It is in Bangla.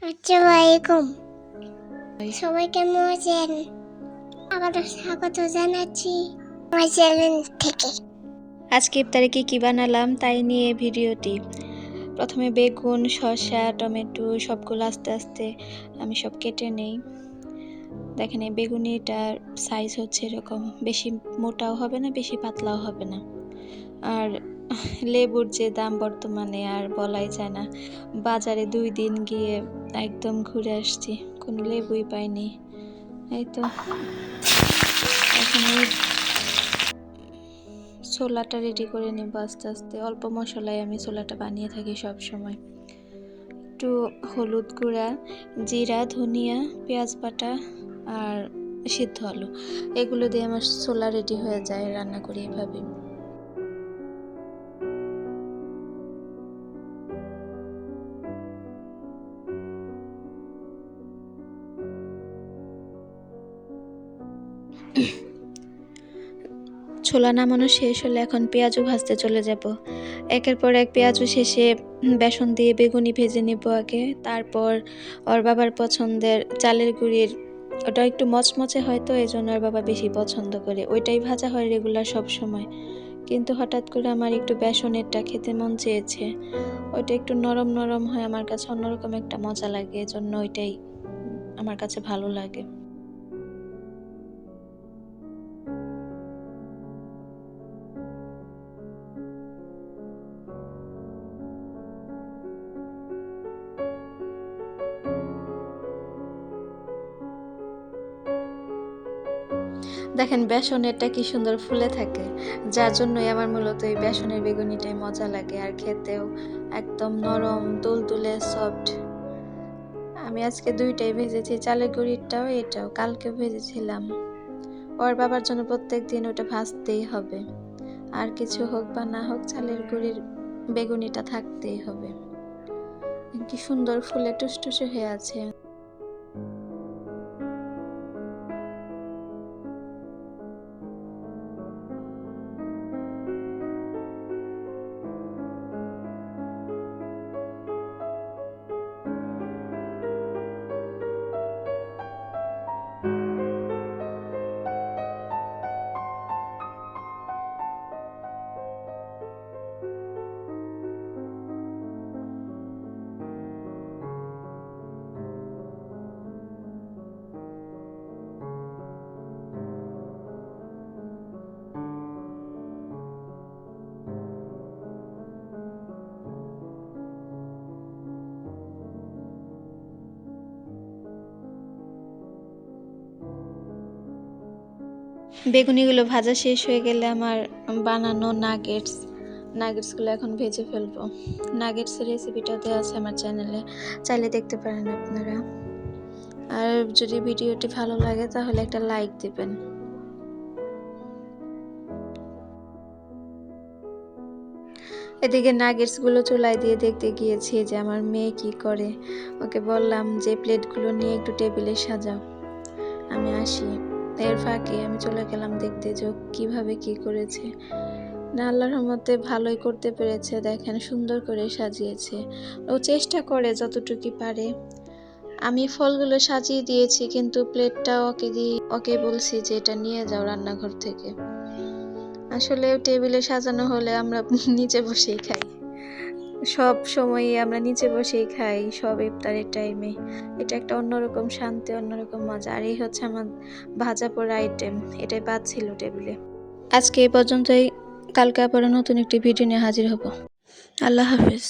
আসসালামু আলাইকুম। সবাই কেমন আছেন? আবারও স্বাগত জানাচ্ছি আমার চ্যানেল থেকে। আজকে ইফতারে কি বানালাম তাই নিয়ে ভিডিওটি। প্রথমে বেগুন, শসা, টমেটো সবগুলো আস্তে আস্তে আমি সব কেটে নেই। দেখেন এই বেগুনিটার সাইজ হচ্ছে এরকম, বেশি মোটাও হবে না বেশি পাতলাও হবে না। আর লেবুর যে দাম বর্তমানে আর বলাই যায় না। বাজারে 2 দিন গিয়ে একদম ঘুরে আসছি, কোনো লেবুই পাইনি। এই তো এখন ছোলাটা রেডি করে নেব আস্তে আস্তে। অল্প মশলায় আমি ছোলাটা বানিয়ে থাকি সব সময়। একটু হলুদ গুঁড়া, জিরা, ধনিয়া, পেঁয়াজ বাটা আর সিদ্ধ আলু, এগুলো দিয়ে আমার ছোলা রেডি হয়ে যায়। রান্না করি এভাবে। ছোলা নামানো শেষ হলে এখন পেঁয়াজও ভাজতে চলে যাব। একের পর এক পেঁয়াজও শেষে বেসন দিয়ে বেগুনি ভেজে নেব আগে। তারপর ওর বাবার পছন্দের চালের গুঁড়ির, ওটা একটু মচমচে হয় তো এই জন্য ওর বাবা বেশি পছন্দ করে, ওইটাই ভাজা হয় রেগুলার সব সময়। কিন্তু হঠাৎ করে আমার একটু বেসনেরটা খেতে মন চেয়েছে। ওইটা একটু নরম নরম হয়, আমার কাছে অন্যরকম একটা মজা লাগে, এজন্য ওইটাই আমার কাছে ভালো লাগে। দেখেন বেসনেরটা কি সুন্দর ফুলে থাকে, যার জন্যই আমার মূলত এই বেসনের বেগুনিটাই মজা লাগে। আর খেতেও একদম নরম তুলতুলে সফট। আমি আজকে দুইটাই ভেজেছি, চালের গুঁড়িটাও এটাও কালকে ভেজেছিলাম। ওর বাবার জন্য প্রত্যেক দিন ওটা ভাজতেই হবে, আর কিছু হোক বা না হোক চালের গুঁড়ির বেগুনিটা থাকতেই হবে। কি সুন্দর ফুলে টুসটুসে হয়ে আছে। বেগুনিগুলো ভাজা শেষ হয়ে গেলে আমার বানানো নাগেটসগুলো এখন ভেজে ফেলবো। নাগেটসের রেসিপিটা দেওয়া আছে আমার চ্যানেলে, চাইলে দেখতে পারেন আপনারা। আর যদি ভিডিওটি ভালো লাগে তাহলে একটা লাইক দিবেন। এদিকে নাগেটসগুলো চুলায় দিয়ে দেখতে গিয়েছি যে আমার মেয়ে কি করে। ওকে বললাম যে প্লেটগুলো নিয়ে একটু টেবিলে সাজাও, আমি আসি। এর ফাঁকে আমি চলে গেলাম দেখতে যে কিভাবে কি করেছে। না, আল্লাহর রহমতে ভালোই করতে পেরেছে। দেখেন সুন্দর করে সাজিয়েছে। ও চেষ্টা করে যতটুকু পারে। আমি ফলগুলো সাজিয়ে দিয়েছি, কিন্তু প্লেটটা ওকে বলছি যে এটা নিয়ে যাও রান্নাঘর থেকে। আসলে টেবিলে সাজানো হলে আমরা নিচে বসেই খাই, সব সময়ই আমরা নিচে বসেই খাই সব ইফতারের টাইমে। এটা একটা অন্যরকম শান্তি, অন্যরকম মজা। আর এই হচ্ছে আমার ভাজা পোড়া আইটেম, এটাই বাদ ছিল টেবিলে। আজকে এই পর্যন্তই, কালকে আবার নতুন একটি ভিডিও নিয়ে হাজির হব। আল্লাহ হাফেজ।